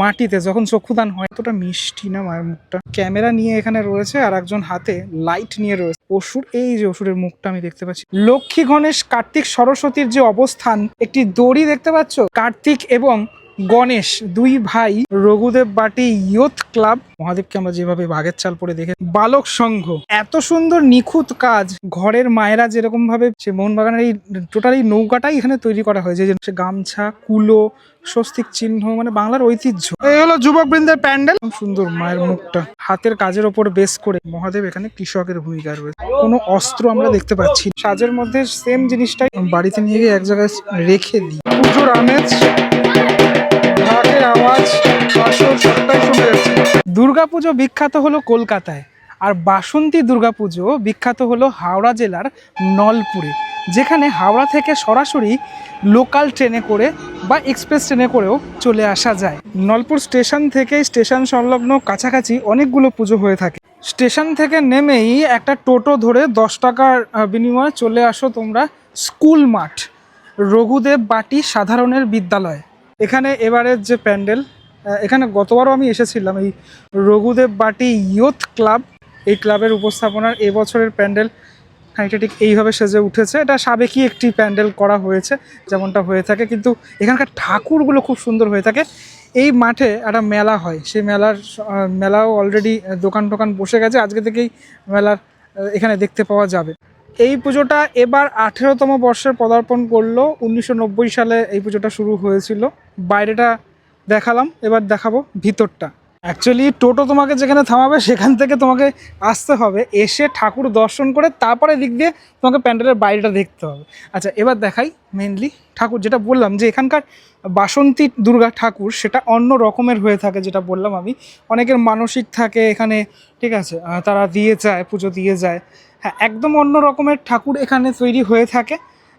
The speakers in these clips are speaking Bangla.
মাটিতে যখন চক্ষুদান হয়, এতটা মিষ্টি না মায়ের মুখটা। ক্যামেরা নিয়ে এখানে রয়েছে আর একজন হাতে লাইট নিয়ে রয়েছে। অসুর, এই যে অসুরের মুখটা আমি দেখতে পাচ্ছি। লক্ষ্মী, গণেশ, কার্তিক, সরস্বতীর যে অবস্থান, একটি দড়ি দেখতে পাচ্ছ। কার্তিক এবং গণেশ দুই ভাই। রঘুদেব বাটি ইয়ুথ ক্লাব, মহাদেবকে আমরা যেভাবে বাঘের চাল পরে দেখে, বালক সংঘ। এত সুন্দর নিখুঁত কাজ। ঘরের মায়েরা যেরকম ভাবে সে মোহনবাগানের এই টোটাল এই নৌকাটাই এখানে তৈরি করা হয়েছে, যে গামছা, কুলো, স্বস্তিক চিহ্ন, মানে বাংলার ঐতিহ্য। এই হলো যুবক বৃন্দের প্যান্ডেল। সুন্দর মায়ের মুখটা। হাতের কাজের ওপর বেস করে মহাদেব এখানে কৃষকের ভূমিকা রয়েছে। কোনো অস্ত্র আমরা দেখতে পাচ্ছি। সাজের মধ্যে সেম জিনিসটাই বাড়িতে নিয়ে গিয়ে এক জায়গায় রেখে দিই। পুজোর আমেজ, ঢাকের আওয়াজ, আসর সবটাই শুনে যাচ্ছে। দুর্গাপুজো বিখ্যাত হলো কলকাতায়, আর বাসন্তী দুর্গাপুজো বিখ্যাত হলো হাওড়া জেলার নলপুরে, যেখানে হাওড়া থেকে সরাসরি লোকাল ট্রেনে করে বা এক্সপ্রেস ট্রেনে করেও চলে আসা যায়। নলপুর স্টেশন থেকে স্টেশন সংলগ্ন কাছাকাছি অনেকগুলো পুজো হয়ে থাকে। স্টেশন থেকে নেমেই একটা টোটো ধরে 10 টাকার বিনিময়ে চলে আসো তোমরা স্কুল মাঠ, রঘুদেব বাটি সাধারণের বিদ্যালয়। এখানে এবারের যে প্যান্ডেল, এখানে গতবারও আমি এসেছিলাম, এই রঘুদেব বাটি ইয়ুথ ক্লাব, এই ক্লাবের উপস্থাপনার এবছরের প্যান্ডেল এটা ঠিক এইভাবে সেজে উঠেছে। এটা সাবেকি একটি প্যান্ডেল করা হয়েছে যেমনটা হয়ে থাকে, কিন্তু এখানকার ঠাকুরগুলো খুব সুন্দর হয়ে থাকে। এই মাঠে একটা মেলা হয়, সেই মেলাও অলরেডি দোকান টোকান বসে গেছে, আজকে থেকেই মেলার এখানে দেখতে পাওয়া যাবে। এই পুজোটা এবার 18তম বর্ষের পদার্পণ করলো। 1990 সালে এই পুজোটা শুরু হয়েছিল। বাইরেটা দেখালাম, এবার দেখাবো ভিতরটা। অ্যাকচুয়ালি টোটো তোমাকে যেখানে থামাবে সেখান থেকে তোমাকে আসতে হবে, এসে ঠাকুর দর্শন করে তারপরে দিক দিয়ে তোমাকে প্যান্ডেলের বাইরেটা দেখতে হবে। আচ্ছা, এবার দেখাই মেনলি ঠাকুর। যেটা বললাম যে এখানকার বাসন্তী দুর্গা ঠাকুর সেটা অন্য রকমের হয়ে থাকে, যেটা বললাম আমি। অনেকের মানসিক থাকে এখানে, ঠিক আছে, তারা দিয়ে যায়, পুজো দিয়ে যায়। হ্যাঁ, একদম অন্য রকমের ঠাকুর এখানে তৈরি হয়ে থাকে।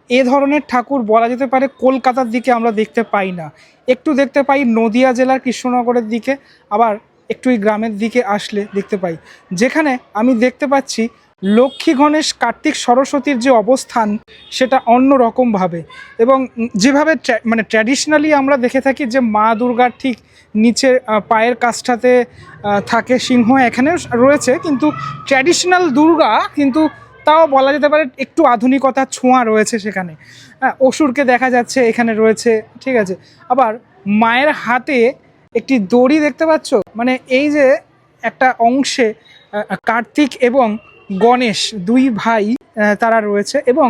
এ ধরনের ঠাকুর বলা যেতে পারে কলকাতার দিকে আমরা দেখতে পাই না, একটু দেখতে পাই নদিয়া জেলার কৃষ্ণনগরের দিকে, আবার একটু এই গ্রামের দিকে আসলে দেখতে পাই। যেখানে আমি দেখতে পাচ্ছি লক্ষ্মী, গণেশ, কার্তিক, সরস্বতীর যে অবস্থান সেটা অন্য রকমভাবে, এবং যেভাবে মানে ট্র্যাডিশনালি আমরা দেখে থাকি যে মা দুর্গার ঠিক নিচের পায়ের কাছটাতে থাকে সিংহ, এখানেও রয়েছে, কিন্তু ট্র্যাডিশনাল দুর্গা কিন্তু তাও বলা যেতে পারে একটু আধুনিকতার ছোঁয়া রয়েছে সেখানে। অসুরকে দেখা যাচ্ছে এখানে রয়েছে, ঠিক আছে। আবার মায়ের হাতে একটি দড়ি দেখতে পাচ্ছ, মানে এই যে একটা অংশে কার্তিক এবং গণেশ দুই ভাই তারা রয়েছে, এবং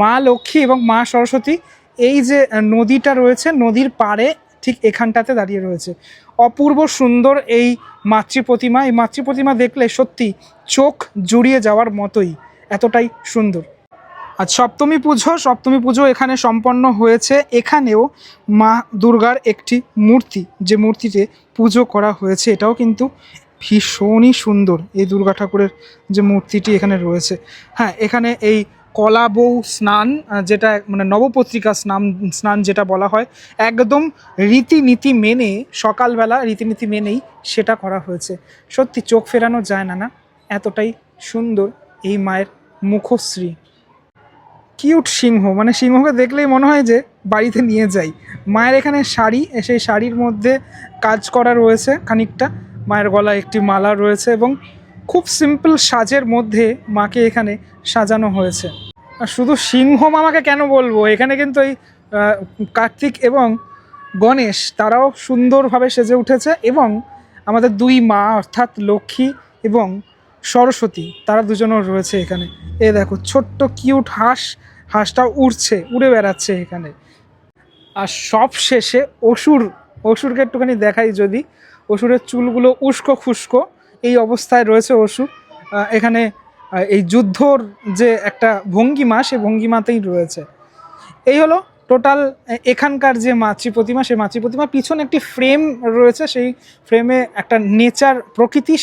মা লক্ষ্মী এবং মা সরস্বতী এই যে নদীটা রয়েছে, নদীর পাড়ে ঠিক এখানটাতে দাঁড়িয়ে রয়েছে। অপূর্ব সুন্দর এই মাতৃ প্রতিমা। এই মাতৃ প্রতিমা দেখলে সত্যি চোখ জুড়িয়ে যাওয়ার মতোই, এতটাই সুন্দর। আর সপ্তমী পুজো এখানে সম্পন্ন হয়েছে। এখানেও মা দুর্গার একটি মূর্তি, যে মূর্তিতে পুজো করা হয়েছে, এটাও কিন্তু ভীষণই সুন্দর। এই দুর্গা ঠাকুরের যে মূর্তিটি এখানে রয়েছে, হ্যাঁ, এখানে এই কলা বউ স্নান, যেটা মানে নবপত্রিকা স্নান যেটা বলা হয়, একদম রীতিনীতি মেনে, সকালবেলা রীতিনীতি মেনেই সেটা করা হয়েছে। সত্যি চোখ ফেরানো যায় না, এতটাই সুন্দর এই মায়ের মুখশ্রী। কিউট সিংহ, মানে সিংহকে দেখলেই মনে হয় যে বাড়িতে নিয়ে যাই। মায়ের এখানে শাড়ি, সেই শাড়ির মধ্যে কাজ করা রয়েছে খানিকটা, মায়ের গলায় একটি মালা রয়েছে, এবং খুব সিম্পল সাজের মধ্যে মাকে এখানে সাজানো হয়েছে। আর শুধু সিংহ মামাকে কেন বলবো, এখানে কিন্তু এই কার্তিক এবং গণেশ তারাও সুন্দরভাবে সেজে উঠেছে, এবং আমাদের দুই মা অর্থাৎ লক্ষ্মী এবং সরস্বতী তারা দুজনও রয়েছে এখানে। এ দেখো ছোট্ট কিউট হাঁসটা উড়ে বেড়াচ্ছে এখানে। আর সব শেষে অসুরকে একটুখানি দেখাই যদি। অসুরের চুলগুলো উস্কো খুস্কো এই অবস্থায় রয়েছে অসুর। এখানে এই যুদ্ধর যে একটা ভঙ্গিমা, সেই ভঙ্গিমাতেই রয়েছে। এই হলো টোটাল এখানকার যে মাতৃ প্রতিমা। সেই মাতৃ প্রতিমার পিছনে একটি ফ্রেম রয়েছে, সেই ফ্রেমে একটা নেচার,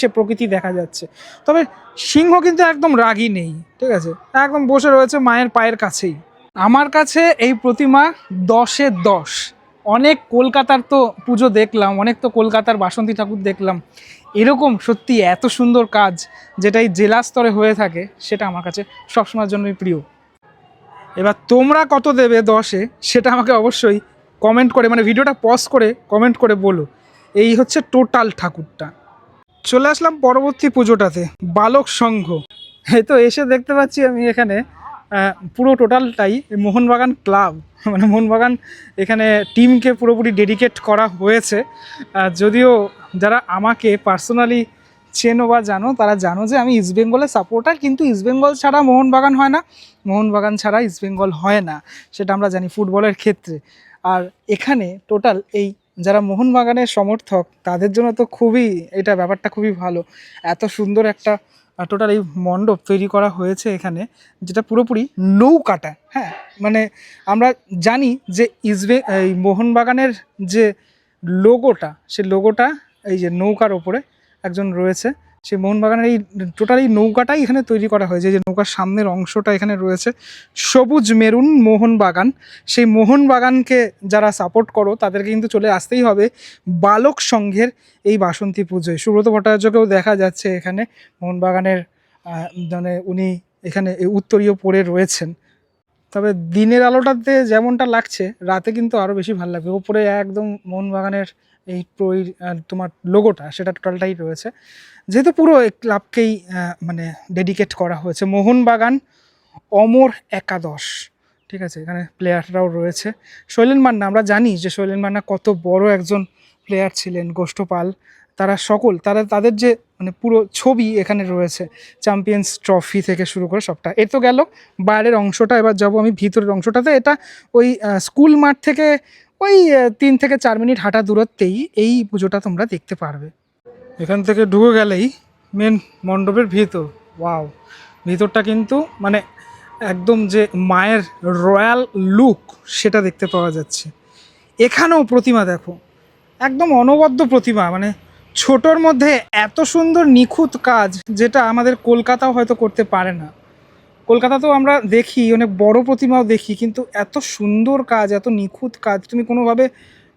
সে প্রকৃতি দেখা যাচ্ছে। তবে সিংহ কিন্তু একদম রাগী নেই, ঠিক আছে, একদম বসে রয়েছে মায়ের পায়ের কাছেই। আমার কাছে এই প্রতিমা 10-এ 10। অনেক কলকাতার তো পুজো দেখলাম, অনেক তো কলকাতার বাসন্তী ঠাকুর দেখলাম, এরকম সত্যি এত সুন্দর কাজ যেটা এই জেলা স্তরে হয়ে থাকে, সেটা আমার কাছে সবসময়ের জন্যই প্রিয়। এবার তোমরা কত দেবে 10-এ সেটা আমাকে অবশ্যই কমেন্ট করে, মানে ভিডিওটা পজ করে কমেন্ট করে বলো। এই হচ্ছে টোটাল ঠাকুরটা। চলে আসলাম পরবর্তী পুজোটাতে, বালক সংঘ। এই তো এসে দেখতে পাচ্ছি আমি এখানে পুরো টোটালটাই মোহনবাগান ক্লাব, মানে মোহনবাগান এখানে টিমকে পুরোপুরি ডেডিকেট করা হয়েছে। যদিও যারা আমাকে পার্সোনালি চেনো বা জানো তারা জানো যে আমি ইস্টবেঙ্গলের সাপোর্টার, কিন্তু ইস্টবেঙ্গল ছাড়া মোহনবাগান হয় না, মোহনবাগান ছাড়া ইস্টবেঙ্গল হয় না, সেটা আমরা জানি ফুটবলের ক্ষেত্রে। আর এখানে টোটাল এই যারা মোহনবাগানের সমর্থক তাদের জন্য তো খুবই এটা ব্যাপারটা খুবই ভালো। এত সুন্দর একটা টোটাল এই মণ্ডপ তৈরি করা হয়েছে এখানে, যেটা পুরোপুরি নৌকাটা। হ্যাঁ, মানে আমরা জানি যে এই মোহনবাগানের যে লোগোটা, সে লোগোটা এই যে নৌকার ওপরে একজন রয়েছে, সেই মোহনবাগানের এই টোটাল এই নৌকাটাই এখানে তৈরি করা হয়েছে। যে নৌকার সামনের অংশটা এখানে রয়েছে সবুজ মেরুন মোহনবাগান। সেই মোহনবাগানকে যারা সাপোর্ট করো তাদেরকে কিন্তু চলে আসতেই হবে বালক সংঘের এই বাসন্তী পুজোয়। সুব্রত ভট্টাচার্যকেও দেখা যাচ্ছে এখানে মোহনবাগানের, মানে উনি এখানে উত্তরীয় পরে রয়েছেন। তবে দিনের আলোটাতে যেমনটা লাগছে, রাতে কিন্তু আরও বেশি ভালো লাগবে। ওপরে একদম মোহনবাগানের এই তোমার লোগোটা সেটা টোটালটাই রয়েছে, যেহেতু পুরো ক্লাবকেই মানে ডেডিকেট করা হয়েছে। মোহনবাগান অমর একাদশ, ঠিক আছে, এখানে প্লেয়াররাও রয়েছে। শৈলেন মান্না, আমরা জানি যে শৈলেন মান্না কত বড় একজন প্লেয়ার ছিলেন, গোষ্ঠপাল, তারা সকল তাদের যে মানে পুরো ছবি এখানে রয়েছে, চ্যাম্পিয়ন্স ট্রফি থেকে শুরু করে সবটা। এ তো গেল বাইরের অংশটা, এবার যাবো আমি ভিতরের অংশটাতে। এটা ওই স্কুল মাঠ থেকে ওই 3 থেকে 4 মিনিট হাঁটা দূরত্বেই এই পুজোটা তোমরা দেখতে পারবে। এখান থেকে ঢুকে গেলেই মেন মণ্ডপের ভিতর। ওয়াও, ভিতরটা কিন্তু মানে একদম যে মায়ের রয়্যাল লুক সেটা দেখতে পাওয়া যাচ্ছে। এখানেও প্রতিমা দেখো, একদম অনবদ্য প্রতিমা, মানে ছোটোর মধ্যে এত সুন্দর নিখুঁত কাজ, যেটা আমাদের কলকাতাও হয়তো করতে পারে না। কলকাতাতেও আমরা দেখি অনেক বড় প্রতিমাও দেখি, কিন্তু এত সুন্দর কাজ, এত নিখুঁত কাজ তুমি কোনোভাবে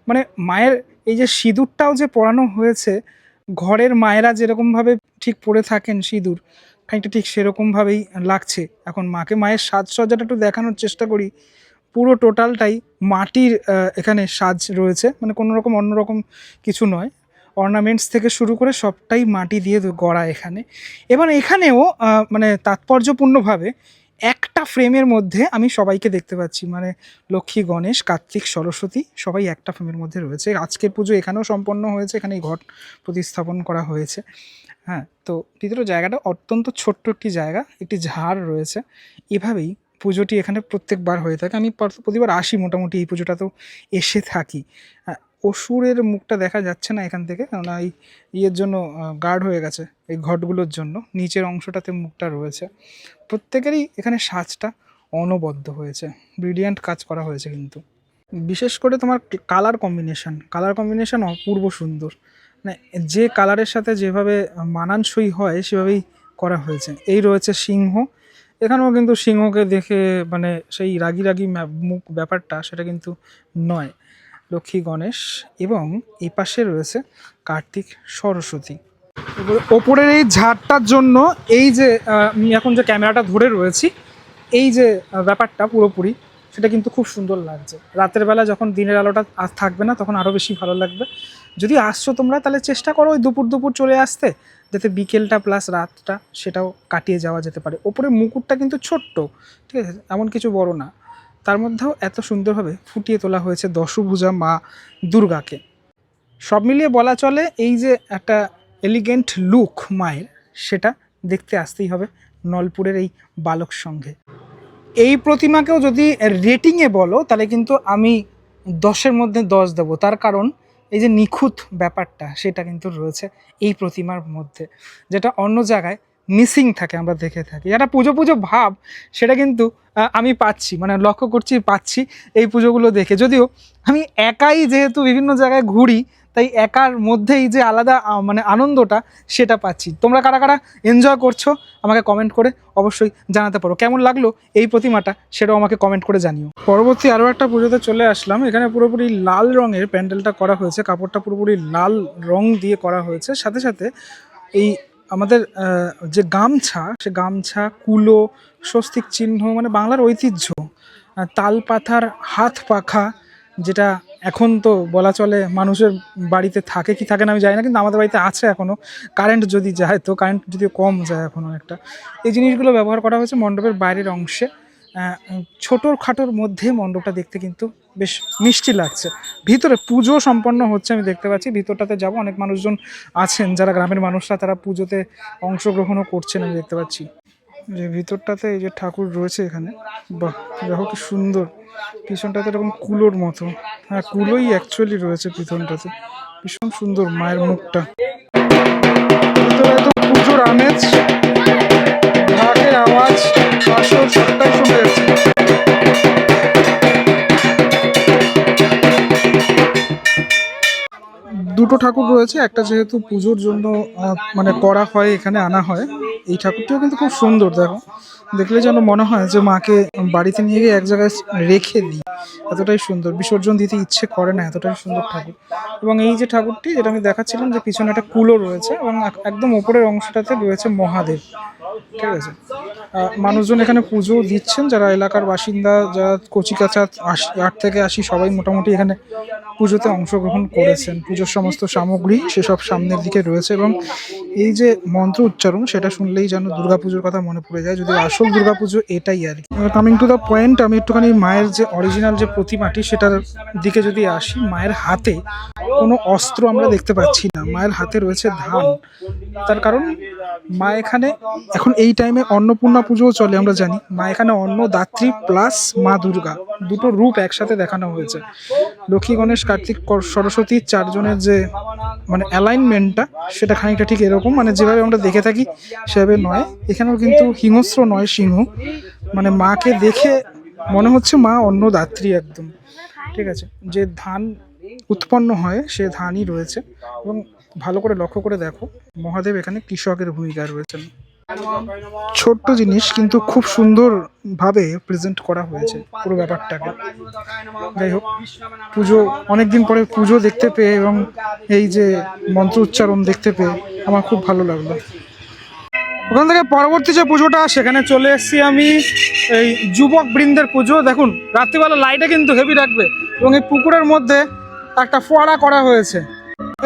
মানে মায়ের এই যে সিঁদুরটাও যে পরানো হয়েছে, ঘরের মায়েরা যেরকমভাবে ঠিক পরে থাকেন সিঁদুর, খানিকটা ঠিক সেরকমভাবেই লাগছে। এখন মাকে, মায়ের সাজসজ্জাটা একটু দেখানোর চেষ্টা করি। পুরো টোটালটাই মাটির এখানে সাজ রয়েছে, মানে কোনো রকম অন্যরকম কিছু নয়। অর্নামেন্টস থেকে শুরু করে সবটাই মাটি দিয়ে গড়া এখানে। এবার এখানেও মানে তাৎপর্যপূর্ণভাবে একটা ফ্রেমের মধ্যে আমি সবাইকে দেখতে পাচ্ছি, মানে লক্ষ্মী, গণেশ, কার্তিক, সরস্বতী সবাই একটা ফ্রেমের মধ্যে রয়েছে। আজকের পুজো এখানেও সম্পন্ন হয়েছে, এখানেই ঘট প্রতিস্থাপন করা হয়েছে। হ্যাঁ, তো ভিতরের জায়গাটা অত্যন্ত ছোট্ট একটি জায়গা, একটি ঝাড় রয়েছে। এভাবেই পুজোটি এখানে প্রত্যেকবার হয়ে থাকে। আমি প্রতিবার আসি, মোটামুটি এই পুজোটাতেও এসে থাকি। অসুরের মুখটা দেখা যাচ্ছে না এখান থেকে, কেননা এই ইয়ের জন্য গার্ড হয়ে গেছে, এই ঘটগুলোর জন্য নিচের অংশটাতে মুখটা রয়েছে। প্রত্যেকেরই এখানে সাজটা অনবদ্য হয়েছে, ব্রিলিয়ান্ট কাজ করা হয়েছে। কিন্তু বিশেষ করে তোমার কালার কম্বিনেশন অপূর্ব সুন্দর, মানে যে কালারের সাথে যেভাবে মানানসই হয় সেভাবেই করা হয়েছে। এই রয়েছে সিংহ, এখানেও কিন্তু সিংহকে দেখে মানে সেই রাগী রাগী মুখ ব্যাপারটা সেটা কিন্তু নয়। লক্ষ্মী, গণেশ এবং এই পাশে রয়েছে কার্তিক, সরস্বতী। ওপরের এই ঝাড়টার জন্য এই যে আমি এখন যে ক্যামেরাটা ধরে রয়েছি, এই যে ব্যাপারটা পুরোপুরি সেটা কিন্তু খুব সুন্দর লাগছে। রাতের বেলা যখন দিনের আলোটা আর থাকবে না, তখন আরও বেশি ভালো লাগবে। যদি আসছো তোমরা, তাহলে চেষ্টা করো ওই দুপুর চলে আসতে, যাতে বিকেলটা প্লাস রাতটা সেটাও কাটিয়ে যাওয়া যেতে পারে। ওপরের মুকুটটা কিন্তু ছোট্ট, ঠিক আছে, এমন কিছু বড় না, তার মধ্যেও এত সুন্দরভাবে ফুটিয়ে তোলা হয়েছে দশভুজা মা দুর্গাকে। সব মিলিয়ে বলা চলে এই যে একটা এলিগেন্ট লুক মায়ের, সেটা দেখতে আসতেই হবে নলপুরের এই বালক সংঘে। এই প্রতিমাকেও যদি রেটিংয়ে বলো, তাহলে কিন্তু আমি 10-এর মধ্যে 10 দেবো। তার কারণ এই যে নিখুঁত ব্যাপারটা সেটা কিন্তু রয়েছে এই প্রতিমার মধ্যে, যেটা অন্য জায়গায় মিসিং থাকে, আমরা দেখে থাকি। একটা পুজো ভাব সেটা কিন্তু আমি পাচ্ছি, মানে লক্ষ্য করছি, পাচ্ছি এই পুজোগুলো দেখে। যদিও আমি একাই যেহেতু বিভিন্ন জায়গায় ঘুরি, তাই একার মধ্যেই যে আলাদা মানে আনন্দটা সেটা পাচ্ছি। তোমরা কারা কারা এনজয় করছো আমাকে কমেন্ট করে অবশ্যই জানাতে পারো। কেমন লাগলো এই প্রতিমাটা সেটাও আমাকে কমেন্ট করে জানিও। পরবর্তী আরও একটা পুজোতে চলে আসলাম। এখানে পুরোপুরি লাল রঙের প্যান্ডেলটা করা হয়েছে, কাপড়টা পুরোপুরি লাল রং দিয়ে করা হয়েছে। সাথে সাথে এই আমাদের যে গামছা, সে গামছা, কুলো, স্বস্তিক চিহ্ন, মানে বাংলার ঐতিহ্য, তালপাথার হাত পাখা, যেটা এখন তো বলা চলে মানুষের বাড়িতে থাকে কি থাকে না আমি জানি না, কিন্তু আমাদের বাড়িতে আছে এখনও। কারেন্ট যদি যায়, তো কারেন্ট যদি কম যায় এখনও একটা, এই জিনিসগুলো ব্যবহার করা হয়েছে মণ্ডপের বাইরের অংশে। ছোটোর খাটোর মধ্যে মণ্ডপটা দেখতে কিন্তু বেশ মিষ্টি লাগছে। ভিতরে পুজো সম্পন্ন হচ্ছে আমি দেখতে পাচ্ছি, ভিতরটাতে যাব, অনেক মানুষজন আছেন যারা গ্রামের মানুষরা, তারা পুজোতে অংশগ্রহণও করছেন আমি দেখতে পাচ্ছি। যে ভিতরটাতে এই যে ঠাকুর রয়েছে এখানে, বাহ দেখো কি সুন্দর, পিছনটাতে এরকম কুলোর মতো, হ্যাঁ কুলোই অ্যাকচুয়ালি রয়েছে পিছনটাতে, ভীষণ সুন্দর মায়ের মুখটা। ভিতরে তো পুজোর আমেজ, ঢাকের আওয়াজ, আসল সবটাই শুনে যাচ্ছে। দুটো ঠাকুর রয়েছে, একটা যেহেতু পুজোর জন্য মানে করা হয়, এখানে আনা হয়। এই ঠাকুরটিও কিন্তু খুব সুন্দর, দেখো দেখলে যেন মনে হয় যে মাকে বাড়িতে নিয়ে গিয়ে এক জায়গায় রেখে দিই, এতটাই সুন্দর, বিসর্জন দিতে ইচ্ছে করে না, এতটাই সুন্দর ঠাকুর। এবং এই যে ঠাকুরটি যেটা আমি দেখাচ্ছিলাম, যে পিছনে একটা কুলো রয়েছে এবং একদম ওপরের অংশটাতে রয়েছে মহাদেব, ঠিক আছে। মানুষজন এখানে পুজো দিচ্ছেন, যারা এলাকার বাসিন্দা, যারা কচিকাঁচা 8 থেকে 80 সবাই মোটামুটি এখানে পুজোতে অংশগ্রহণ করেছেন। পুজোর সমস্ত সামগ্রী সেসব সামনের দিকে রয়েছে এবং এই যে মন্ত্র উচ্চারণ, সেটা শুনলেই যেন দুর্গাপুজোর কথা মনে পড়ে যায়, যদি আসল দুর্গাপুজো এটাই আর কি। কামিং টু দ্য পয়েন্ট, আমি একটুখানি মায়ের যে অরিজিনাল যে প্রতিমাটি সেটার দিকে যদি আসি, মায়ের হাতে কোনো অস্ত্র আমরা দেখতে পাচ্ছি না, মায়ের হাতে রয়েছে ধান। তার কারণ মা এখানে এখন এই টাইমে অন্নপূর্ণা পুজোও চলে, আমরা জানি। মা এখানে অন্নদাত্রী প্লাস মা দুর্গা, দুটো রূপ একসাথে দেখানো হয়েছে। লক্ষ্মী, গণেশ, কার্তিক, সরস্বতী চারজনের যে মানে অ্যালাইনমেন্টটা, সেটা খানিকটা ঠিক এরকম, মানে যেভাবে আমরা দেখে থাকি সেভাবে নয়। এখানেও কিন্তু হিংস্র নয় সিংহ, মানে মাকে দেখে মনে হচ্ছে মা অন্নদাত্রী একদম, ঠিক আছে। যে ধান উৎপন্ন হয় সে ধানই রয়েছে। এবং ভালো করে লক্ষ্য করে দেখো, মহাদেব এখানে কৃষকের ভূমিকায় রয়েছেন। ছোট্ট জিনিস কিন্তু খুব সুন্দর ভাবে প্রেজেন্ট করা হয়েছে পুরো ব্যাপারটাকে। যাই হোক, পুজো অনেকদিন পরে পুজো দেখতে পেয়ে এবং এই যে মন্ত্র উচ্চারণ দেখতে পেয়ে আমার খুব ভালো লাগলো। ওখান থেকে পরবর্তী যে পুজোটা, সেখানে চলে এসেছি আমি, এই যুবক বৃন্দের পুজো। দেখুন রাত্রিবেলা লাইটে কিন্তু হেভি রাখবে এবং এই পুকুরের মধ্যে একটা ফোয়ারা করা হয়েছে।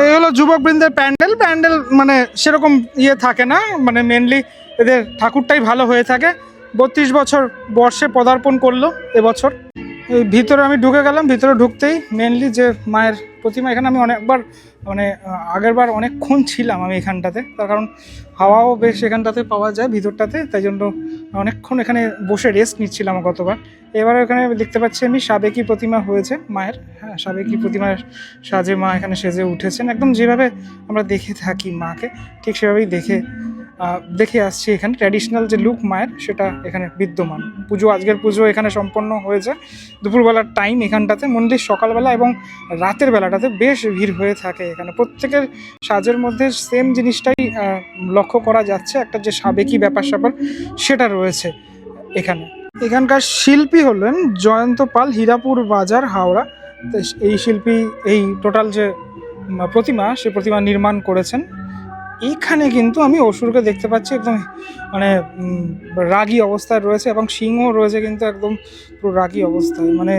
এই হলো যুবক বৃন্দের প্যান্ডেল। প্যান্ডেল মানে সেরকম ইয়ে থাকে না, মানে মেনলি এদের ঠাকুরটাই ভালো হয়ে থাকে। 32 বছর বর্ষে পদার্পণ করলো এবছর। এই ভিতরে আমি ঢুকে গেলাম, ভিতরে ঢুকতেই মেনলি যে মায়ের প্রতিমা, এখানে আমি অনেকবার মানে আগেরবার অনেকক্ষণ ছিলাম আমি এখানটাতে, তার কারণ হাওয়াও বেশ এখানটাতে পাওয়া যায় ভিতরটাতে, তাই জন্য অনেকক্ষণ এখানে বসে রেস্ট নিচ্ছিলাম গতবার। এবার এখানে দেখতে পাচ্ছি আমি সাবেকি প্রতিমা হয়েছে মায়ের, হ্যাঁ সাবেকি প্রতিমার সাজে মা এখানে সেজে উঠেছেন, একদম যেভাবে আমরা দেখে থাকি মাকে ঠিক সেভাবেই দেখে আসছি। এখানে ট্র্যাডিশনাল যে লুক মায়ের, সেটা এখানে বিদ্যমান। আজকের পুজো এখানে সম্পন্ন হয়েছে দুপুরবেলার টাইম এখানটাতে। মন্দির সকালবেলা এবং রাতের বেলাটাতে বেশ ভিড় হয়ে থাকে এখানে। প্রত্যেকের সাজের মধ্যে সেম জিনিসটাই লক্ষ্য করা যাচ্ছে, একটা যে সাবেকি ব্যাপার স্যাপার সেটা রয়েছে এখানে। এখানকার শিল্পী হলেন জয়ন্ত পাল, হীরাপুর বাজার, হাওড়া। এই শিল্পী এই টোটাল যে প্রতিমা, সে প্রতিমা নির্মাণ করেছেন। এইখানে কিন্তু আমি অসুরকে দেখতে পাচ্ছি, একদম মানে রাগী অবস্থায় রয়েছে এবং সিংহ রয়েছে কিন্তু একদম পুরো রাগী অবস্থায়। মানে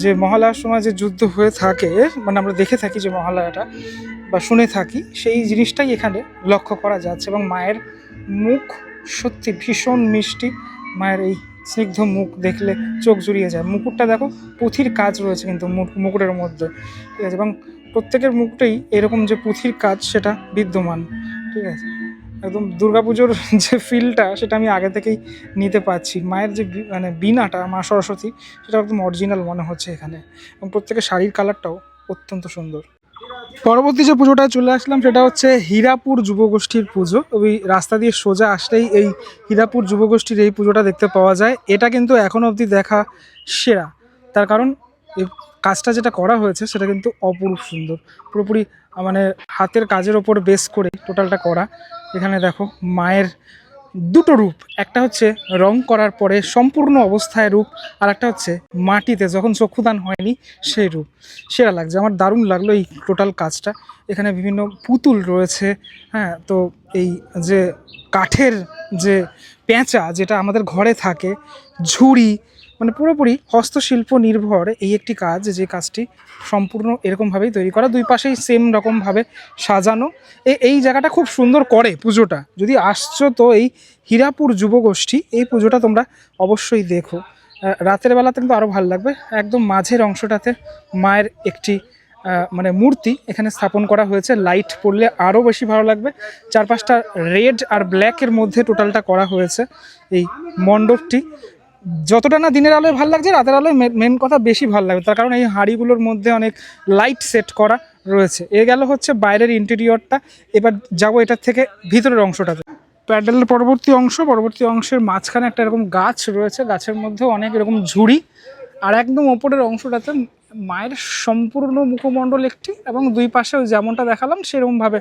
যে মহালয়ার সময় যে যুদ্ধ হয়ে থাকে, মানে আমরা দেখে থাকি যে মহালয়াটা বা শুনে থাকি, সেই জিনিসটাই এখানে লক্ষ্য করা যাচ্ছে। এবং মায়ের মুখ সত্যি ভীষণ মিষ্টি, মায়ের এই স্নিগ্ধ মুখ দেখলে চোখ জুড়িয়ে যায়। মুকুটটা দেখো, পুঁথির কাজ রয়েছে কিন্তু মুকুটের মধ্যে, ঠিক আছে। এবং প্রত্যেকের মুখটাই এরকম যে পুঁথির কাজ সেটা বিদ্যমান, ঠিক আছে। একদম দুর্গাপুজোর যে ফিলটা সেটা আমি আগে থেকেই নিতে পারছি। মায়ের যে মানে বীণাটা, মা সরস্বতী, সেটা একদম অরিজিনাল মনে হচ্ছে এখানে। এবং প্রত্যেকের শাড়ির কালারটাও অত্যন্ত সুন্দর। পরবর্তী যে পুজোটায় চলে আসলাম সেটা হচ্ছে হীরাপুর যুবগোষ্ঠীর পুজো। ওই রাস্তা দিয়ে সোজা আসলেই এই হীরাপুর যুবগোষ্ঠীর এই পুজোটা দেখতে পাওয়া যায়। এটা কিন্তু এখনও অবধি দেখা সেরা, তার কারণ এই কাজটা যেটা করা হয়েছে সেটা কিন্তু অপরূপ সুন্দর, পুরোপুরি মানে হাতের কাজের ওপর বেস করে টোটালটা করা। এখানে দেখো মায়ের দুটো রূপ, একটা হচ্ছে রং করার পরে সম্পূর্ণ অবস্থায় রূপ, আর একটা হচ্ছে মাটিতে যখন চক্ষুদান হয়নি সেই রূপ। সেরা লাগছে, আমার দারুণ লাগলো এই টোটাল কাজটা। এখানে বিভিন্ন পুতুল রয়েছে, হ্যাঁ। তো এই যে কাঠের যে পেঁচা যেটা আমাদের ঘরে থাকে, ঝুড়ি, মানে পুরোপুরি হস্তশিল্প নির্ভর এই একটি কাজ, যে কাজটি সম্পূর্ণ এরকমভাবেই তৈরি করা, দুই পাশেই সেম রকমভাবে সাজানো। এই জায়গাটা খুব সুন্দর করে পুজোটা। যদি আসছো তো এই হীরাপুর যুবগোষ্ঠী, এই পুজোটা তোমরা অবশ্যই দেখো। রাতের বেলাতে কিন্তু আরও ভালো লাগবে। একদম মাঝের অংশটাতে মায়ের একটি মানে মূর্তি এখানে স্থাপন করা হয়েছে, লাইট পড়লে আরও বেশি ভালো লাগবে। চারপাশটা রেড আর ব্ল্যাকের মধ্যে টোটালটা করা হয়েছে এই মণ্ডপটি। যতটা না দিনের আলোয় ভালো লাগছে, রাতের আলোয় মেন কথা বেশি ভালো লাগবে, তার কারণ এই হাঁড়িগুলোর মধ্যে অনেক লাইট সেট করা রয়েছে। এ গেল হচ্ছে বাইরের ইন্টেরিয়রটা। এবার যাবো এটার থেকে ভিতরের অংশটাতে। প্যান্ডেলের পরবর্তী অংশের মাঝখানে একটা এরকম গাছ রয়েছে, গাছের মধ্যেও অনেক এরকম ঝুড়ি। আর একদম ওপরের অংশটাতে মায়ের সম্পূর্ণ মুখমণ্ডল একটি, এবং দুই পাশেও যেমনটা দেখালাম সেরকমভাবে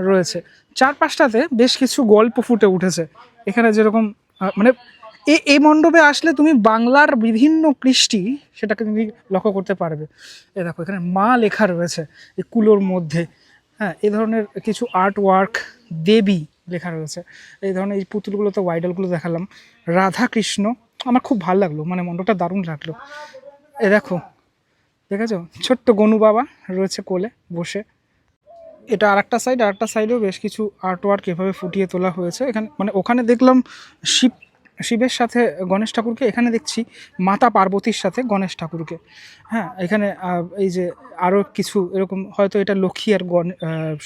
রয়েছে। চারপাশটাতে বেশ কিছু গল্প ফুটে উঠেছে এখানে, যেরকম মানে এই মণ্ডপে আসলে তুমি বাংলার বিভিন্ন কৃষ্টি সেটাকে তুমি লক্ষ্য করতে পারবে। এ দেখো এখানে মা লেখা রয়েছে এই কুলোর মধ্যে। হ্যাঁ, এই ধরনের কিছু আর্ট ওয়ার্ক, দেবী লেখা রয়েছে। এই ধরনের এই পুতুলগুলো তো ওয়াইডালগুলো দেখালাম, রাধা কৃষ্ণ। আমার খুব ভালো লাগলো, মানে মণ্ডপটা দারুণ লাগলো। এ দেখো, দেখেছো ছোট্ট গনু বাবা রয়েছে কোলে বসে। এটা আরেকটা সাইডেও বেশ কিছু আর্ট ওয়ার্ক এভাবে ফুটিয়ে তোলা হয়েছে। এখানে মানে ওখানে দেখলাম শিবের সাথে গণেশ ঠাকুরকে, এখানে দেখছি মাতা পার্বতীর সাথে গণেশ ঠাকুরকে। হ্যাঁ, এখানে এই যে আরও কিছু এরকম, হয়তো এটা লক্ষ্মী আর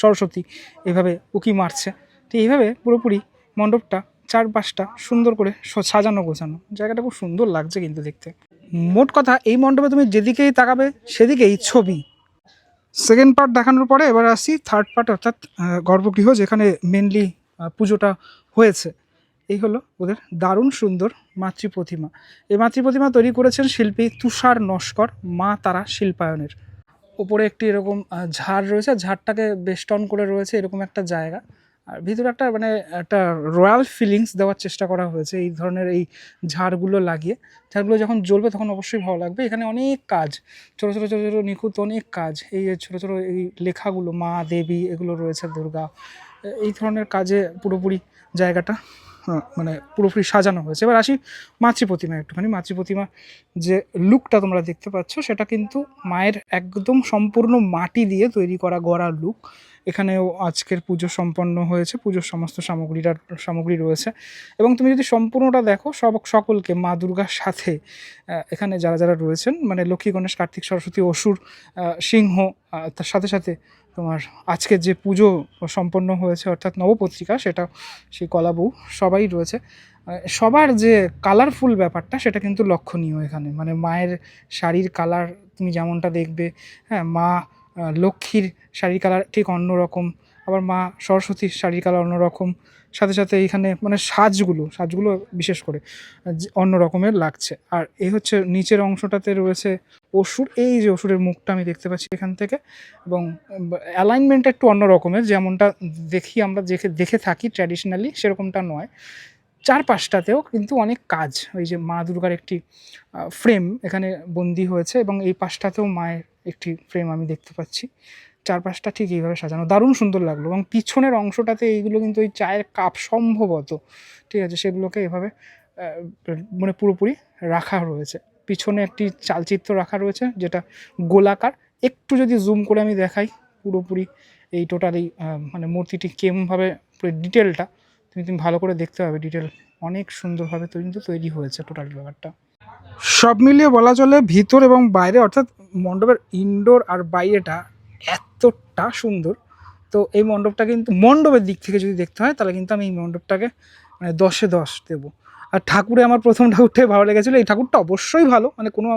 সরস্বতী এভাবে উকি মারছে। তো এইভাবে পুরোপুরি মণ্ডপটা চারপাশটা সুন্দর করে সাজানো গোছানো, জায়গাটা খুব সুন্দর লাগছে কিন্তু দেখতে। মোট কথা এই মণ্ডপে তুমি যেদিকেই তাকাবে সেদিকেই ছবি। সেকেন্ড পার্ট দেখানোর পরে এবার আসি থার্ড পার্ট, অর্থাৎ গর্ভগৃহ, যেখানে মেনলি পুজোটা হয়েছে। এই হলো ওদের দারুণ সুন্দর মাতৃ প্রতিমা। এই মাতৃ প্রতিমা তৈরি করেছেন শিল্পী তুষার নস্কর, মা তারা শিল্পায়নের। ওপরে একটি এরকম ঝাড় রয়েছে, ঝাড়টাকে বেষ্টন করে রয়েছে এরকম একটা জায়গা। আর ভিতরে একটা মানে একটা রয়্যাল ফিলিংস দেওয়ার চেষ্টা করা হয়েছে এই ধরনের এই ঝাড়গুলো লাগিয়ে। ঝাড়গুলো যখন জ্বলবে তখন অবশ্যই ভালো লাগবে। এখানে অনেক কাজ, ছোটো ছোটো ছোটো ছোটো নিখুঁত অনেক কাজ। এই যে ছোটো ছোটো এই লেখাগুলো, মা দেবী এগুলো রয়েছে, দুর্গা, এই ধরনের কাজে পুরোপুরি জায়গাটা মানে পুরোপুরি সাজানো হয়েছে। এবার আসি মাতৃ প্রতিমা একটুখানি। মাতৃ প্রতিমা যে লুকটা তোমরা দেখতে পাচ্ছ সেটা কিন্তু মায়ের একদম সম্পূর্ণ মাটি দিয়ে তৈরি করা গড়া লুক। এখানেও আজকের পুজো সম্পন্ন হয়েছে, পুজোর সমস্ত সামগ্রী রয়েছে। এবং তুমি যদি সম্পূর্ণটা দেখো, সকলকে মা দুর্গার সাথে এখানে যারা যারা রয়েছেন, মানে লক্ষ্মী, গণেশ, কার্তিক, সরস্বতী, অসুর, সিংহ, তার সাথে সাথে তোমার আজকের যে পুজো সম্পন্ন হয়েছে অর্থাৎ নবপত্রিকা, সেটা সেই কলাবউ সবাই রয়েছে। সবার যে কালারফুল ব্যাপারটা সেটা কিন্তু লক্ষণীয় এখানে। মানে মায়ের শাড়ির কালার তুমি যেমনটা দেখবে, হ্যাঁ, মা লক্ষ্মীর শাড়ির কালার ঠিক অন্যরকম, আবার মা সরস্বতীর শাড়ির কালার অন্যরকম। সাথে সাথে এইখানে মানে সাজগুলো বিশেষ করে অন্য রকমের লাগছে। আর এই হচ্ছে নিচের অংশটাতে রয়েছে অসুর। এই যে অসুরের মুখটা আমি দেখতে পাচ্ছি এখান থেকে, এবং অ্যালাইনমেন্টটা একটু অন্য রকমের, যেমনটা আমরা দেখে থাকি ট্র্যাডিশনালি সেরকমটা নয়। চারপাশটাতেও কিন্তু অনেক কাজ। ওই যে মা দুর্গার একটি ফ্রেম এখানে বন্দি হয়েছে, এবং এই পাশটাতেও মায়ের একটি ফ্রেম আমি দেখতে পাচ্ছি। চারপাশটা ঠিক এইভাবে সাজানো, দারুণ সুন্দর লাগলো। এবং পিছনের অংশটাতে এইগুলো কিন্তু ওই চায়ের কাপ সম্ভবত, ঠিক আছে, সেগুলোকে এভাবে মানে পুরোপুরি রাখা রয়েছে। পিছনে একটি চালচিত্র রাখা রয়েছে যেটা গোলাকার। একটু যদি জুম করে আমি দেখাই পুরোপুরি এই টোটালি মানে মূর্তিটি কেমনভাবে ডিটেলটা তুমি ভালো করে দেখতে পাবে। ডিটেল অনেক সুন্দরভাবে কিন্তু তৈরি হয়েছে টোটাল ব্যাপারটা। সব মিলিয়ে বলা চলে ভিতর এবং বাইরে, অর্থাৎ মণ্ডপের ইনডোর আর বাইরেটা এতটা সুন্দর। তো এই মণ্ডপটা কিন্তু মণ্ডপের দিক থেকে যদি দেখতে হয় তাহলে কিন্তু আমি এই মণ্ডপটাকে মানে 10-এ 10 দেবো। আর ঠাকুরে আমার প্রথম ঠাকুরটাই ভালো লেগেছিলো। এই ঠাকুরটা অবশ্যই ভালো, মানে কোনো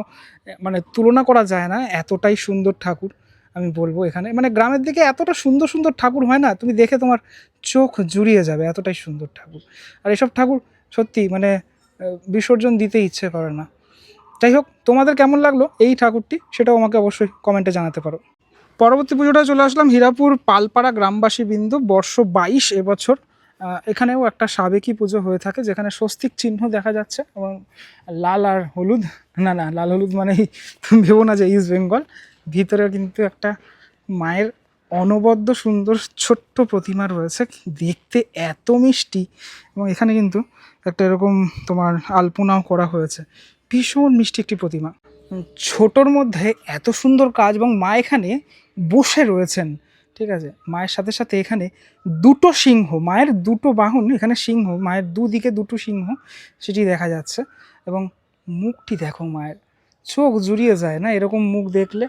মানে তুলনা করা যায় না, এতটাই সুন্দর ঠাকুর আমি বলবো। এখানে মানে গ্রামের দিকে এতটা সুন্দর সুন্দর ঠাকুর হয় না, তুমি দেখে তোমার চোখ জুড়িয়ে যাবে, এতটাই সুন্দর ঠাকুর। আর এসব ঠাকুর সত্যি মানে বিসর্জন দিতে ইচ্ছে করে না। যাই হোক, তোমাদের কেমন লাগলো এই ঠাকুরটি সেটাও আমাকে অবশ্যই কমেন্টে জানাতে পারো। পরবর্তী পুজোটা চলে আসলাম হীরাপুর পালপাড়া গ্রামবাসী বিন্দু, বর্ষ 22 এবছর। এখানেও একটা সাবেকি পুজো হয়ে থাকে, যেখানে স্বস্তিক চিহ্ন দেখা যাচ্ছে এবং লাল আর হলুদ, না লাল হলুদ মানেই তুমি ভেবো না যে ইস্ট বেঙ্গল। ভিতরে কিন্তু একটা মায়ের অনবদ্য সুন্দর ছোট্ট প্রতিমা রয়েছে, দেখতে এত মিষ্টি। এবং এখানে কিন্তু একটা এরকম তোমার আলপনাও করা হয়েছে। ভীষণ মিষ্টি একটি প্রতিমা। ছোটোর মধ্যে এত সুন্দর কাজ, এবং মা এখানে বসে রয়েছেন। ঠিক আছে, মায়ের সাথে সাথে এখানে দুটো সিংহ, মায়ের দুটো বাহন, এখানে সিংহ, মায়ের দুদিকে দুটো সিংহ সেটি দেখা যাচ্ছে। এবং মুখটি দেখো মায়ের, চোখ জুড়িয়ে যায় না এরকম মুখ দেখলে।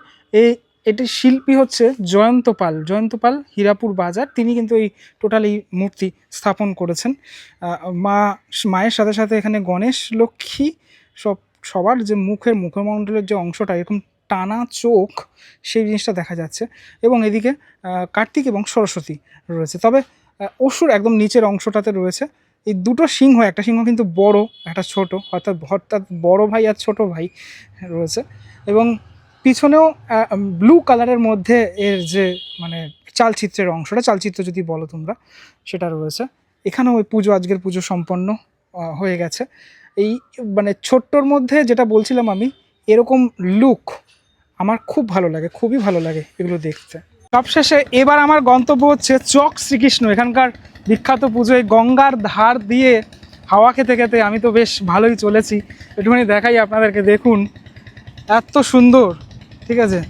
এটির শিল্পী হচ্ছে জয়ন্ত পাল, জয়ন্ত পাল, হীরাপুর বাজার। তিনি কিন্তু এই টোটাল এই মূর্তি স্থাপন করেছেন। মায়ের সাথে সাথে এখানে গণেশ, লক্ষ্মী, সবার যে মুখমণ্ডলের যে অংশটা এরকম টানা চোখ, সেই জিনিসটা দেখা যাচ্ছে। এবং এদিকে কার্তিক এবং সরস্বতী রয়েছে। তবে অসুর একদম নিচের অংশটাতে রয়েছে এই দুটো সিংহ, একটা সিংহ কিন্তু বড়, একটা ছোট, অর্থাৎ বড় ভাই আর ছোট ভাই রয়েছে। এবং পিছনেও ব্লু কালারের মধ্যে এর যে মানে চালচিত্রের অংশটা, চালচিত্র যদি বলো তোমরা, সেটা রয়েছে। এখানেও ওই পুজো, আজকের পুজো সম্পন্ন হয়ে গেছে। এই মানে ছোট্টর মধ্যে যেটা বলছিলাম আমি, এরকম লুক আমার খুব ভালো লাগে, খুবই ভালো লাগে এগুলো দেখতে। সবশেষে এবার আমার গন্তব্য হচ্ছে চক শ্রীকৃষ্ণ। এখানকার বিখ্যাত পুজো, এই গঙ্গার ধার দিয়ে হাওয়া খেতে খেতে আমি তো বেশ ভালোই চলেছি। একটুখানি দেখাই আপনাদেরকে, দেখুন এত সুন্দর। ঠিক আছে,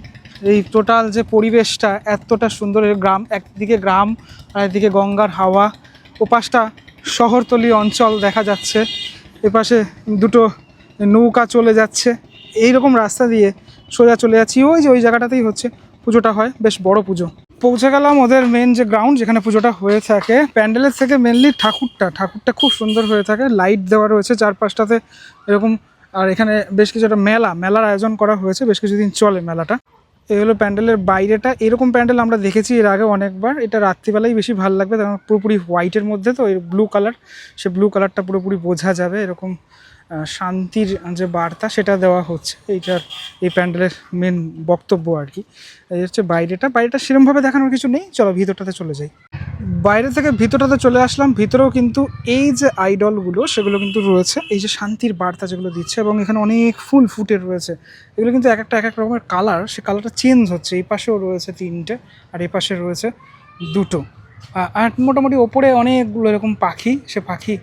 এই টোটাল যে পরিবেশটা এতটা সুন্দর, গ্রাম একদিকে, গ্রাম আর একদিকে গঙ্গার হাওয়া, ওপাশটা শহরতলি অঞ্চল দেখা যাচ্ছে, এপাশে দুটো নৌকা চলে যাচ্ছে। এইরকম রাস্তা দিয়ে সোজা চলে যাচ্ছি, ওই যে ওই জায়গাটাতেই হচ্ছে পুজোটা হয়, বেশ বড় পুজো। পৌঁছে গেলাম ওদের মেন যে গ্রাউন্ড, যেখানে পুজোটা হয়ে থাকে। প্যান্ডেলের থেকে মেনলি ঠাকুরটা খুব সুন্দর হয়ে থাকে, লাইট দেওয়া রয়েছে চারপাশটাতে এরকম। আর এখানে বেশ কিছু একটা মেলার আয়োজন করা হয়েছে, বেশ কিছুদিন চলে মেলাটা। এই হলো প্যান্ডেলের বাইরেটা। এরকম প্যান্ডেল আমরা দেখেছি এর আগে অনেকবার। এটা রাত্রিবেলাই বেশি ভালো লাগবে, কারণ পুরোপুরি হোয়াইটের মধ্যে তো, এর ব্লু কালার, সে ব্লু কালারটা পুরোপুরি বোঝা যাবে। এরকম শান্তির যে বার্তা সেটা দেওয়া হচ্ছে এইটার, এই প্যান্ডেলের মেন বক্তব্য আর কি। এই হচ্ছে বাইরেটা সেরকমভাবে দেখানোর কিছু নেই। চলো ভিতরটাতে চলে যাই। বাইরে থেকে ভিতরটাতে চলে আসলাম। ভিতরেও কিন্তু এই যে আইডলগুলো সেগুলো কিন্তু রয়েছে, এই যে শান্তির বার্তা যেগুলো দিচ্ছে, এবং এখানে অনেক ফুল ফুটে রয়েছে। এগুলো কিন্তু এক এক রকমের কালার, সে কালারটা চেঞ্জ হচ্ছে। এই পাশেও রয়েছে তিনটে, আর এই পাশে রয়েছে দুটো। আর মোটামুটি ওপরে অনেকগুলো এরকম পাখি, সে পাখি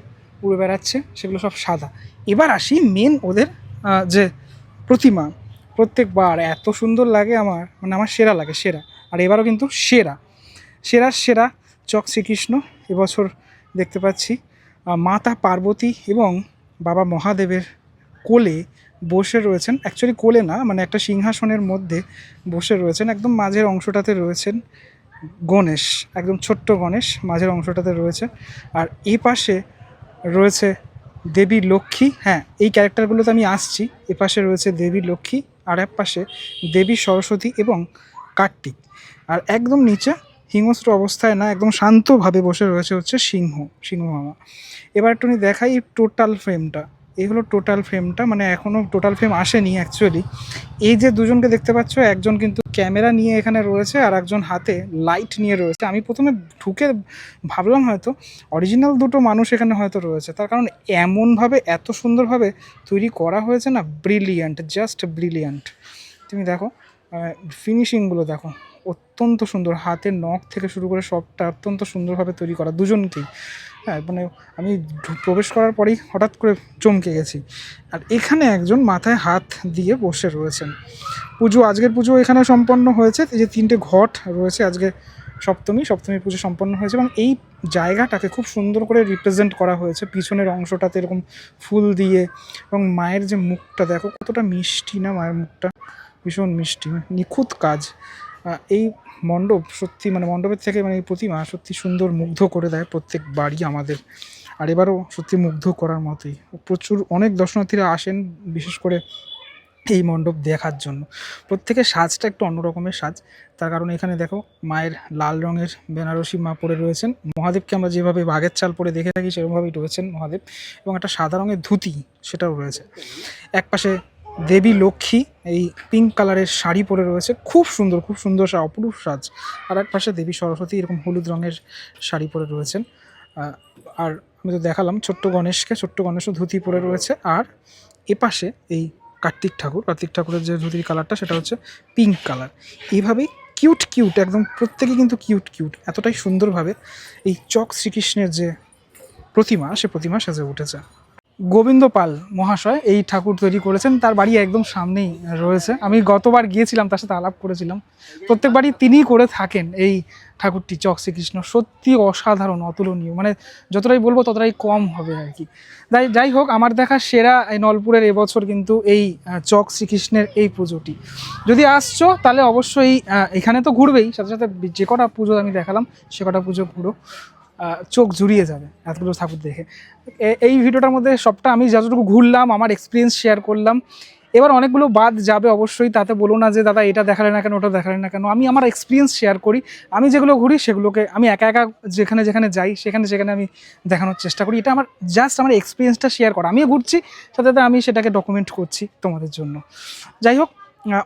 উড়ে বেড়াচ্ছে, সেগুলো সব সাদা। এবার আসি মেন ওদের যে প্রতিমা, প্রত্যেকবার এত সুন্দর লাগে আমার, মানে আমার সেরা লাগে, সেরা। আর এবারও কিন্তু সেরা চক শ্রীকৃষ্ণ। এবছর দেখতে পাচ্ছি মাতা পার্বতী এবং বাবা মহাদেবের কোলে বসে রয়েছেন। অ্যাকচুয়ালি কোলে না, মানে একটা সিংহাসনের মধ্যে বসে রয়েছেন। একদম মাঝের অংশটাতে রয়েছেন গণেশ, একদম ছোট্ট গণেশ মাঝের অংশটাতে রয়েছে। আর এই পাশে রয়েছে দেবী লক্ষ্মী। হ্যাঁ, এই ক্যারেক্টারগুলোতে আমি আসছি। এপাশে রয়েছে দেবী লক্ষ্মী, আর এক পাশে দেবী সরস্বতী এবং কার্তিক। আর একদম নিচে হিংস্র অবস্থায় না, একদম শান্তভাবে বসে রয়েছে হচ্ছে সিংহ মামা। এবার একটু দেখাই টোটাল ফ্রেমটা। এই হলো টোটাল ফ্রেমটা, মানে এখনও টোটাল ফ্রেম আসেনি অ্যাকচুয়ালি। এই যে দুজনকে দেখতে পাচ্ছ, একজন কিন্তু ক্যামেরা নিয়ে এখানে রয়েছে, আর একজন হাতে লাইট নিয়ে রয়েছে। আমি প্রথমে ঢুকে ভাবলাম হয়তো অরিজিনাল দুটো মানুষ এখানে হয়তো রয়েছে, তার কারণ এমনভাবে এত সুন্দরভাবে তৈরি করা হয়েছে না, ব্রিলিয়ান্ট, জাস্ট ব্রিলিয়ান্ট। তুমি দেখো ফিনিশিংগুলো দেখো, অত্যন্ত সুন্দর। হাতের নখ থেকে শুরু করে সবটা অত্যন্ত সুন্দরভাবে তৈরি করা, দুজনকেই। হ্যাঁ, মানে আমি প্রবেশ করার পরেই হঠাৎ করে চমকে গেছি। আর এখানে একজন মাথায় হাত দিয়ে বসে রয়েছেন। আজকের পুজো এখানে সম্পন্ন হয়েছে। এই যে তিনটে ঘট রয়েছে, আজকে সপ্তমী পুজো সম্পন্ন হয়েছে, এবং এই জায়গাটাকে খুব সুন্দর করে রিপ্রেজেন্ট করা হয়েছে পিছনের অংশটাতে এরকম ফুল দিয়ে। এবং মায়ের যে মুখটা দেখো, কতটা মিষ্টি না মায়ের মুখটা, ভীষণ মিষ্টি, নিখুঁত কাজ। এই মণ্ডপ সত্যি, মানে মণ্ডপের থেকে মানে এই প্রতিমা সত্যি সুন্দর, মুগ্ধ করে দেয় প্রত্যেক বাড়ি আমাদের। আর এবারও সত্যি মুগ্ধ করার মতোই। প্রচুর অনেক দর্শনার্থীরা আসেন বিশেষ করে এই মণ্ডপ দেখার জন্য। প্রত্যেকের সাজটা একটু অন্য রকমের সাজ, তার কারণ এখানে দেখো মায়ের লাল রঙের বেনারসি মা পরে রয়েছেন। মহাদেবকে আমরা যেভাবে বাঘের চাল পরে দেখে থাকি সেরকমভাবেই রয়েছেন মহাদেব, এবং একটা সাদা রঙের ধুতি সেটাও রয়েছে। একপাশে দেবী লক্ষ্মী এই পিঙ্ক কালারের শাড়ি পরে রয়েছে, খুব সুন্দর অপরূপ সাজ। আর এক পাশে দেবী সরস্বতী এরকম হলুদ রঙের শাড়ি পরে রয়েছেন। আর আমি তো দেখালাম ছোট্ট গণেশও ধুতি পরে রয়েছে। আর এপাশে এই কার্তিক ঠাকুরের যে ধুতির কালারটা সেটা হচ্ছে পিঙ্ক কালার। এইভাবেই কিউট একদম প্রত্যেকে কিন্তু কিউট এতটাই সুন্দরভাবে এই চক শ্রীকৃষ্ণের যে প্রতিমা, সে প্রতিমা সেজে উঠেছে। গোবিন্দ পাল মহাশয় এই ঠাকুর তৈরি করেছেন। তার বাড়ি একদম সামনেই রয়েছে। আমি গতবার গিয়েছিলাম, তার সাথে আলাপ করেছিলাম। প্রত্যেকবারই তিনিই করে থাকেন এই ঠাকুরটি, চক শ্রীকৃষ্ণ। সত্যি অসাধারণ, অতুলনীয়, মানে যতটাই বলবো ততটাই কম হবে আর কি। যাই হোক, আমার দেখা সেরা এই নলপুরের এবছর কিন্তু এই চক শ্রীকৃষ্ণের এই পুজোটি। যদি আসছো তাহলে অবশ্যই এখানে তো ঘুরবেই, সাথে সাথে যে কটা পুজো আমি দেখালাম সে কটা পুজো ঘুরো, চোখ জুড়িয়ে যাবে এতগুলো ঠাকুর দেখে। এই ভিডিওটার মধ্যে সবটা আমি যতটুকু ঘুরলাম আমার এক্সপিরিয়েন্স শেয়ার করলাম। এবার অনেকগুলো বাদ যাবে অবশ্যই, তাতে বলো না যে দাদা এটা দেখালে না কেন, ওটা দেখালে না কেন। আমি আমার এক্সপিরিয়েন্স শেয়ার করি। আমি যেগুলো ঘুরি সেগুলোকে আমি একা একা যেখানে যেখানে যাই সেখানে আমি দেখানোর চেষ্টা করি। এটা আমার জাস্ট আমার এক্সপিরিয়েন্সটা শেয়ার করা। আমিও ঘুরছি, সাথে সাথে আমি সেটাকে ডকুমেন্ট করছি তোমাদের জন্য। যাই হোক,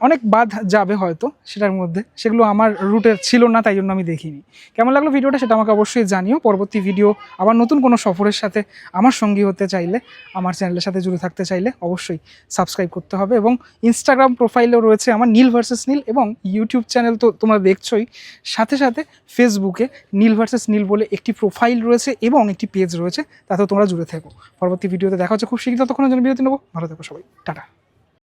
অনেক বাদ যাবে হয়তো সেটার মধ্যে, সেগুলো আমার রুটে ছিল না, তাই জন্য আমি দেখিনি। কেমন লাগলো ভিডিওটা সেটা আমাকে অবশ্যই জানিও। পরবর্তী ভিডিও আবার নতুন কোনো সফরের সাথে আমার সঙ্গী হতে চাইলে, আমার চ্যানেলের সাথে জুড়ে থাকতে চাইলে অবশ্যই সাবস্ক্রাইব করতে হবে। এবং ইনস্টাগ্রাম প্রোফাইলেও রয়েছে আমার নীল ভার্সেস নীল, এবং ইউটিউব চ্যানেল তো তোমরা দেখছোই, সাথে সাথে ফেসবুকে নীল ভার্সেস নীল বলে একটি প্রোফাইল রয়েছে এবং একটি পেজ রয়েছে, তাতেও তোমরা জুড়ে থেকো। পরবর্তী ভিডিওতে দেখা হচ্ছে খুব শীঘ্র, ততক্ষণের জন্য বিরতি নেবো। ভালো থেকো সবাই, টাটা।